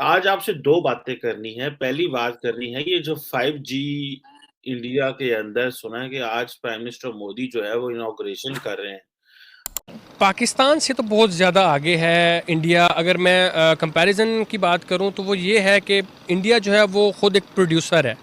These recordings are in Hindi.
आज आपसे 2 बातें करनी है। पहली बात करनी है ये जो 5G इंडिया के अंदर सुना है कि आज प्राइम मिनिस्टर मोदी जो है वो इनॉग्रेशन कर रहे हैं। पाकिस्तान से तो बहुत ज़्यादा आगे है इंडिया। अगर मैं कंपैरिजन की बात करूं तो वो ये है कि इंडिया जो है वो ख़ुद एक प्रोड्यूसर है।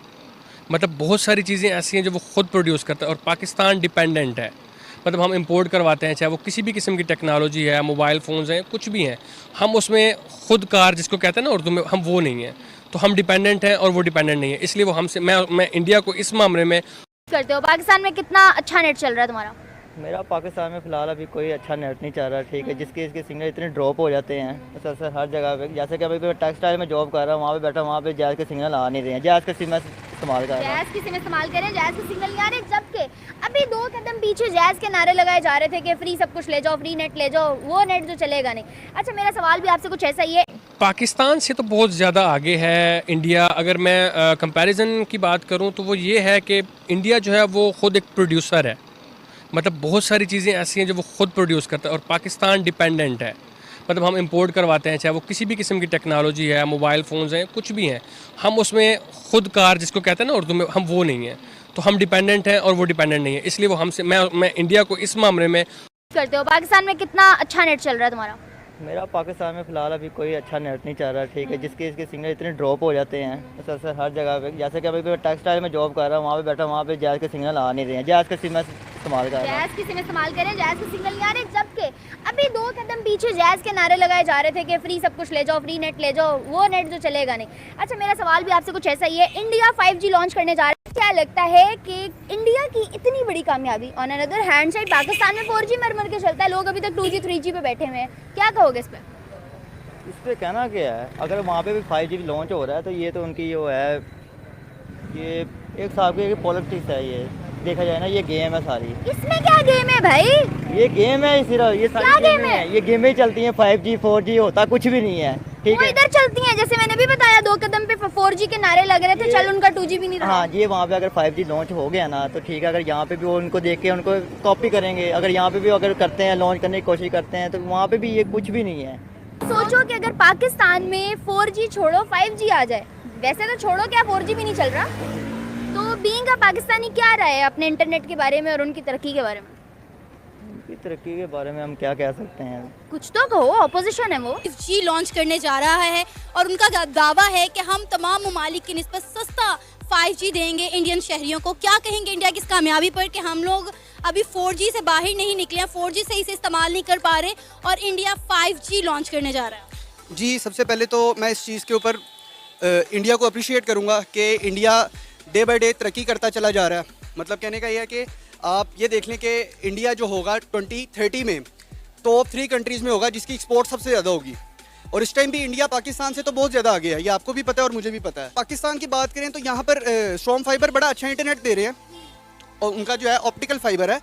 मतलब बहुत सारी चीज़ें ऐसी हैं जो वो ख़ुद प्रोड्यूस करता है और पाकिस्तान डिपेंडेंट है। मतलब हम इंपोर्ट करवाते हैं, चाहे वो किसी भी किस्म की टेक्नोलॉजी है, मोबाइल फ़ोन्स हैं, कुछ भी हैं, हम उसमें खुद कार जिसको कहते हैं ना उर्दू में, हम वो नहीं हैं। तो हम डिपेंडेंट हैं और वो डिपेंडेंट नहीं है, इसलिए वो हमसे मैं इंडिया को इस मामले में करते हो। पाकिस्तान में कितना अच्छा नेट चल रहा है तुम्हारा? मेरा पाकिस्तान में फ़िलहाल अभी कोई अच्छा नेट नहीं चल रहा, ठीक है। जिसके इसके सिग्नल इतने ड्रॉप हो जाते हैं अक्सर हर जगह पे। जैसे कि अभी मैं टेक्सटाइल में जॉब कर रहा हूँ, वहाँ पे बैठा, वहाँ पे जैज़ के सिग्नल आ नहीं रहे हैं। जैज़ के सिम इस्तेमाल कर रहा हूँ। जैज़ की सिम इस्तेमाल करें, जैज़ के सिग्नल नहीं आ रहे, जबकि अभी 2 कदम पीछे जैज़ के नारे लगाए जा रहे थे कि फ्री सब कुछ ले जाओ, फ्री नेट ले जाओ, वो नेट जो चलेगा नहीं। अच्छा, मेरा सवाल भी आपसे कुछ ऐसा ही है। पाकिस्तान से तो बहुत ज़्यादा आगे है इंडिया। अगर मैं कंपैरिजन की बात करूं तो वो ये है कि इंडिया जो है वो ख़ुद एक प्रोड्यूसर है। मतलब बहुत सारी चीज़ें ऐसी हैं जो वो ख़ुद प्रोड्यूस करता है और पाकिस्तान डिपेंडेंट है। मतलब हम इंपोर्ट करवाते हैं, चाहे वो किसी भी किस्म की टेक्नोलॉजी है, मोबाइल फ़ोन्स हैं, कुछ भी हैं, हम उसमें खुद कार जिसको कहते हैं ना उर्दू में, हम वो नहीं हैं। तो हम डिपेंडेंट हैं और वो डिपेंडेंट नहीं है, इसलिए वो हमसे मैं इंडिया को इस मामले में करते हो। पाकिस्तान में कितना अच्छा नेट चल रहा है तुम्हारा? मेरा पाकिस्तान में फ़िलहाल अभी कोई अच्छा नेट नहीं चल रहा, ठीक है। जिसके इसके सिग्नल इतने ड्रॉप हो जाते हैं अक्सर हर जगह पे। जैसे कि अभी मैं टेक्सटाइल में जॉब कर रहा हूँ, वहाँ पे बैठा, वहाँ पे जैज़ के सिग्नल आ नहीं रहे हैं। जैज़ के सिम इस्तेमाल कर रहा हूँ। जैज़ की सिम इस्तेमाल करें, जैज़ के सिग्नल नहीं आ रहे, जबकि अभी 2 कदम पीछे जैज़ के नारे लगाए जा रहे थे कि फ्री सब कुछ ले जाओ, फ्री नेट ले जाओ, वो नेट जो चलेगा नहीं। अच्छा, मेरा सवाल भी आपसे कुछ ऐसा ही है। इंडिया 5G लॉन्च करने जा रहा है, क्या लगता है कि इंडिया की इतनी बड़ी कामयाबी on another hand side Pakistan में 4G मर के चलता है, लोग अभी तक 2G 3G पे बैठे हुए हैं, क्या कहोगे इस पर? इस पर कहना क्या है, अगर वहाँ पे भी 5G लॉन्च हो रहा है तो ये तो उनकी जो है, ये एक हिसाब की पॉलिटिक्स है। ये देखा जाए ना, ये गेम है सारी। इसमें क्या गेम है भाई? ये गेम है सिर्फ, ये क्या सारी गेम गेमें है? हैं। ये गेमें चलती हैं, 5G 4G होता कुछ भी नहीं है, ठीक वो है। इधर चलती हैं, जैसे मैंने भी बताया, 2 कदम पे 4G के नारे लग रहे थे, चल उनका 2G भी नहीं रहा। हाँ, ये वहाँ पे अगर 5G लॉन्च हो गया ना तो ठीक है। अगर यहाँ पे भी वो उनको देख के उनको कॉपी करेंगे, अगर यहाँ पे भी अगर करते हैं, लॉन्च करने की कोशिश करते हैं, तो वहाँ पे भी ये कुछ भी नहीं है। सोचो कि अगर पाकिस्तान में 4G छोड़ो 5G आ जाए, वैसे तो छोड़ो, क्या 4G भी नहीं चल रहा, तो बीइंग अ पाकिस्तानी क्या राय है अपने इंटरनेट के बारे में और उनकी तरक्की के बारे में? उनकी तरक्की के बारे में हम क्या कह सकते हैं। कुछ तो कहो, ऑपोजिशन है वो। 5G लॉन्च करने जा रहा है और उनका दावा है कि हम तमाम ममालिक की निस्बत सस्ता 5G देंगे इंडियन शहरियों को। क्या कहेंगे इंडिया की इस कामयाबी पर कि हम लोग अभी 4G से बाहर नहीं निकले हैं, 4G से इसे इस्तेमाल नहीं कर पा रहे और इंडिया 5G लॉन्च करने जा रहा है? जी, सबसे पहले तो मैं इस चीज़ के ऊपर इंडिया को अप्रिशिएट करूँगा कि इंडिया डे बाय डे तरक्की करता चला जा रहा है। मतलब कहने का ये है कि आप ये देख लें कि इंडिया जो होगा 2030 में टॉप 3 कंट्रीज़ में होगा जिसकी एक्सपोर्ट सबसे ज़्यादा होगी। और इस टाइम भी इंडिया पाकिस्तान से तो बहुत ज़्यादा आगे है, ये आपको भी पता है और मुझे भी पता है। पाकिस्तान की बात करें तो यहाँ पर स्ट्रॉन्ग फाइबर बड़ा अच्छा इंटरनेट दे रहे हैं और उनका जो है ऑप्टिकल फाइबर है।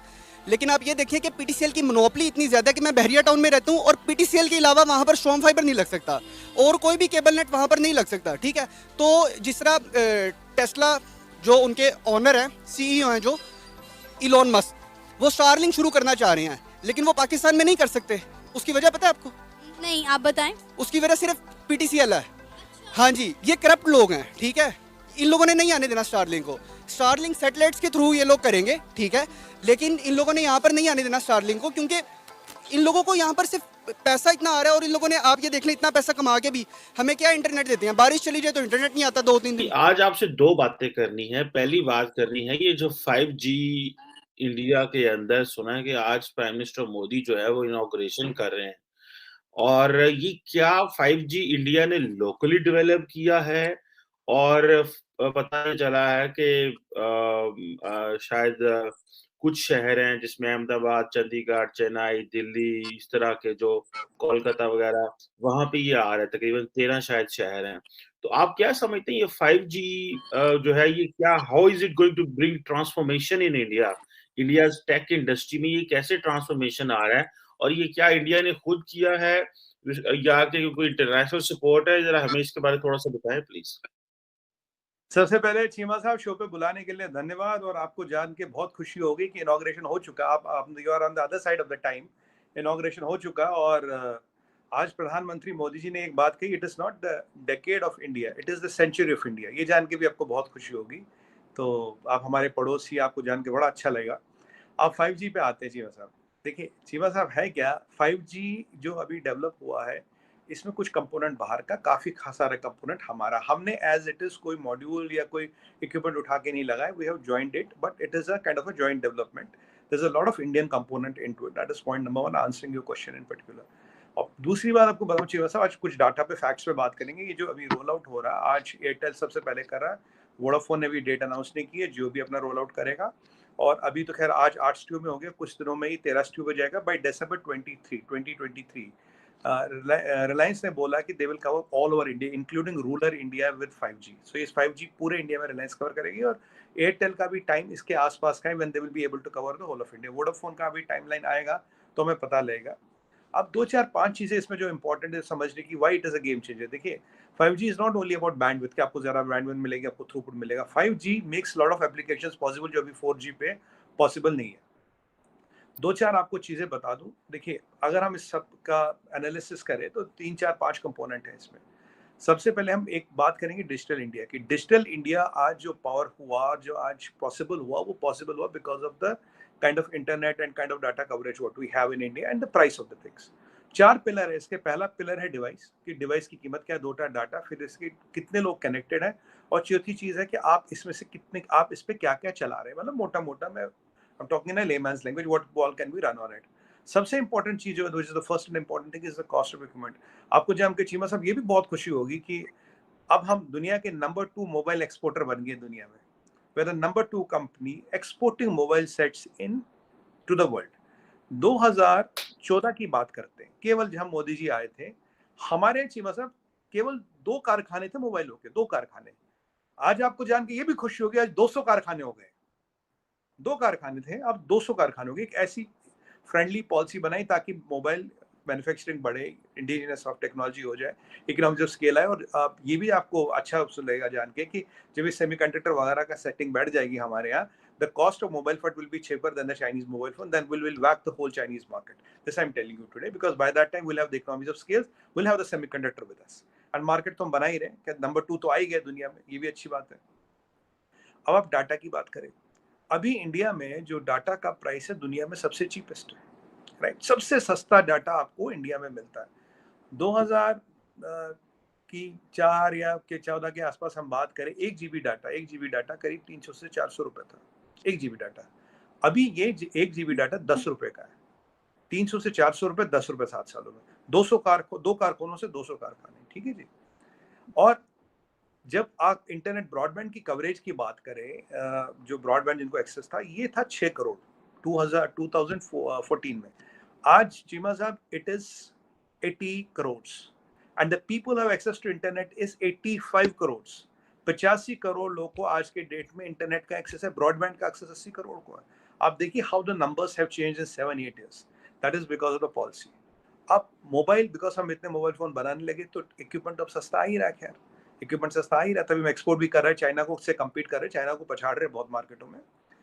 लेकिन आप ये देखिए कि पीटीसीएल की मोनोपोली इतनी ज़्यादा कि मैं बहरिया टाउन में रहता हूँ और पीटीसीएल के अलावा वहाँ पर स्ट्रॉन्ग फाइबर नहीं लग सकता और कोई भी केबल नेट वहाँ पर नहीं लग सकता, ठीक है। तो जिस तरह टेस्ला जो उनके ऑनर हैं, सीईओ हैं जो इलॉन मस्क, वो स्टारलिंक शुरू करना चाह रहे हैं, लेकिन वो पाकिस्तान में नहीं कर सकते। उसकी वजह पता है आपको? नहीं, आप बताएं। उसकी वजह सिर्फ पीटीसीएल है। हाँ जी, ये करप्ट लोग हैं, ठीक है। इन लोगों ने नहीं आने देना स्टारलिंक को। स्टारलिंक सैटेलाइट्स के थ्रू ये लोग करेंगे, ठीक है, लेकिन इन लोगों ने यहाँ पर नहीं आने देना स्टारलिंक को, क्योंकि इन लोगों को यहाँ पर सिर्फ पैसा इतना आ रहा है और इन लोगों ने, आप ये देख लें, इतना पैसा कमा के भी हमें क्या इंटरनेट देते हैं। बारिश चली जाए तो इंटरनेट नहीं आता 2-3 दिन। आज आपसे 2 बातें करनी है। पहली बात करनी है ये जो 5G इंडिया के अंदर सुना है कि आज प्राइम मिनिस्टर मोदी जो है वो इनॉग्रेशन कर रहे हैं। और ये क्या 5G इंडिया ने लोकली डेवलप किया है और पता नहीं चला है कि शायद कुछ शहर हैं जिसमें अहमदाबाद, चंडीगढ़, चेन्नई, दिल्ली, इस तरह के जो कोलकाता वगैरह, वहाँ पे ये आ रहा है, तकरीबन 13 शायद शहर हैं। तो आप क्या समझते हैं ये 5G जो है ये क्या, how is it going to bring transformation in India? India's tech industry में ये कैसे ट्रांसफॉर्मेशन आ रहा है? और ये क्या इंडिया ने खुद किया है या कि कोई इंटरनेशनल सपोर्ट है? ज़रा हमें इसके बारे में थोड़ा-सा बताएँ प्लीज़। सबसे पहले चीमा साहब, शो पे बुलाने के लिए धन्यवाद और आपको जान के बहुत खुशी होगी कि इनॉग्रेशन हो चुका। आप you are on the other side of the time. Inauguration हो चुका और आज प्रधानमंत्री मोदी जी ने एक बात कही, it is not the decade of India, it is the century of India. ये जान के भी आपको बहुत खुशी होगी। तो आप हमारे पड़ोसी, आपको जान के बड़ा अच्छा लगेगा। आप 5G पे आते हैं चीमा साहब। देखिए चीमा साहब, है क्या 5G जो अभी डेवलप हुआ है, इसमें कुछ कंपोनेंट बाहर का, काफी सारा कंपोनेंट हमारा। हमने एज इट इज कोई मॉड्यूल या कोई इक्विपमेंट उठा के नहीं लगाया, we have joined it, but it is a kind of a joint development. There is a lot of Indian component into it. That is point number 1, answering your question in particular. और दूसरी बात आपको बताऊं चीमा साहब, आज कुछ डाटा पे, फैक्ट्स पे बात करेंगे। ये जो अभी रोल आउट हो रहा है, आज एयरटेल सबसे पहले कर रहा है, वोडाफोन ने भी डेट अनाउंस नहीं की है, जियो भी अपना रोल आउट करेगा। और अभी तो खैर आज 8 स्ट्यू में हो गया, कुछ दिनों में ही 13 स्ट्यू पे जाएगा बाय दिसंबर 2023। रिलायंस ने बोला कि they will cover all over India including rural India with 5G। सो इस 5G पूरे इंडिया में रिलायंस कवर करेगी। और एयरटेल का भी टाइम इसके आसपास का है, when they will be able to cover the whole of India. Vodafone का भी टाइमलाइन आएगा तो हमें पता लगेगा। अब 2-4-5 चीजें इसमें जो इंपॉर्टेंट है समझने की, why it is a game changer. देखिए 5G is not only about bandwidth, कि आपको ज्यादा बैंडविड्थ मिलेगी, आपको थ्रूपुट मिलेगा। 5G makes lot of applications possible जो अभी 4G पे पॉसिबल नहीं है। 2-4 आपको चीजें बता दूं। देखिए अगर हम इस सब का एनालिसिस करें तो 3-4-5 कंपोनेंट है इसमें। सबसे पहले हम एक बात करेंगे डिजिटल इंडिया की। डिजिटल इंडिया आज जो पावर हुआ, जो आज पॉसिबल हुआ, वो पॉसिबल हुआ because of the kind of internet and kind of data coverage what we have in India and the price of the things. 4 pillar है इसके। पहला पिलर है डिवाइस, कि डिवाइस की कीमत क्या है, 2टा डाटा, फिर इसके कितने लोग कनेक्टेड हैं, और चौथी चीज है कि आप इसमें से कितने, आप इस पे क्या क्या चला रहे हैं। मतलब मोटा मोटा मैं I'm talking in a layman's language, what all can be run on it. सबसे इंपॉर्टेंट चीज जो, which is the first and important thing, is the cost of equipment. आपको जान के चीमा साहब ये भी बहुत खुशी होगी कि अब हम दुनिया के नंबर 2 मोबाइल एक्सपोर्टर बन गए दुनिया में। We're the number 2 company exporting mobile sets in to the world. 2014 की बात करते हैं, केवल जब मोदी जी आए थे, हमारे चीमा साहब केवल 2 कारखाने थे मोबाइलों के, 2 कारखाने। आज आपको जान के ये भी खुशी होगी, आज 200 कारखाने हो गए। 2 कारखाने थे, अब 200 कारखाने हो गए। एक ऐसी फ्रेंडली पॉलिसी बनाई ताकि मोबाइल मैन्युफैक्चरिंग बढ़े, इंडिजिनस ऑफ टेक्नोलॉजी हो जाए, इकोनॉमिक्स ऑफ स्केल आए। और ये भी आपको अच्छा लगेगा जान के कि जब इस सेमीकंडक्टर वगैरह का सेटिंग बैठ जाएगी हमारे यहाँ, the cost of mobile phone will be cheaper than the Chinese mobile phone, then we'll whack the whole Chinese market. This I'm telling you today, because by that time we'll have the economies of scale, we'll have the semiconductor with us. And market तो हम बना ही रहे हैं, क्या नंबर 2 तो आ ही गया दुनिया में, ये भी अच्छी बात है। अब आप डाटा की बात करें, अभी इंडिया में जो डाटा का प्राइस है दुनिया में सबसे चीपेस्ट है, राइट। सबसे सस्ता डाटा आपको इंडिया में मिलता है। 2000 की 4 या के 14 के आसपास हम बात करें, 1 GB डाटा करीब 300 से 400 रुपए था, 1 GB डाटा। अभी ये 1 GB डाटा 10 रुपए का है। 300 से 400 रुपए, 10 रुपए 7 सालों में। 2 कारखानों से 200 कारखाने, ठीक है जी। और जब आप इंटरनेट ब्रॉडबैंड की कवरेज की बात करें, जो ब्रॉडबैंड जिनको एक्सेस था, ये था 6 करोड़ 2014 में। आज चीमा साहब it is 80 crore and the people have access to internet is 85 crore. 85 crore लोगों को आज के डेट में इंटरनेट का एक्सेस है, ब्रॉडबैंड का एक्सेस 80 करोड़ को है। आप देखिए how the numbers have changed in 7-8 years। That is because of the policy. अब मोबाइल, बिकॉज हम इतने मोबाइल फोन बनाने लगे तो इक्विपमेंट अब सस्ता आ ही रहा है। खैर इक्विपमेंट सस्ता आ ही रहा, तभी हम एक्सपोर्ट भी कर रहे हैं, चाइना को से कम्पीट कर रहे हैं, चाइना को पछाड़ रहे हैं बहुत मार्केटों में।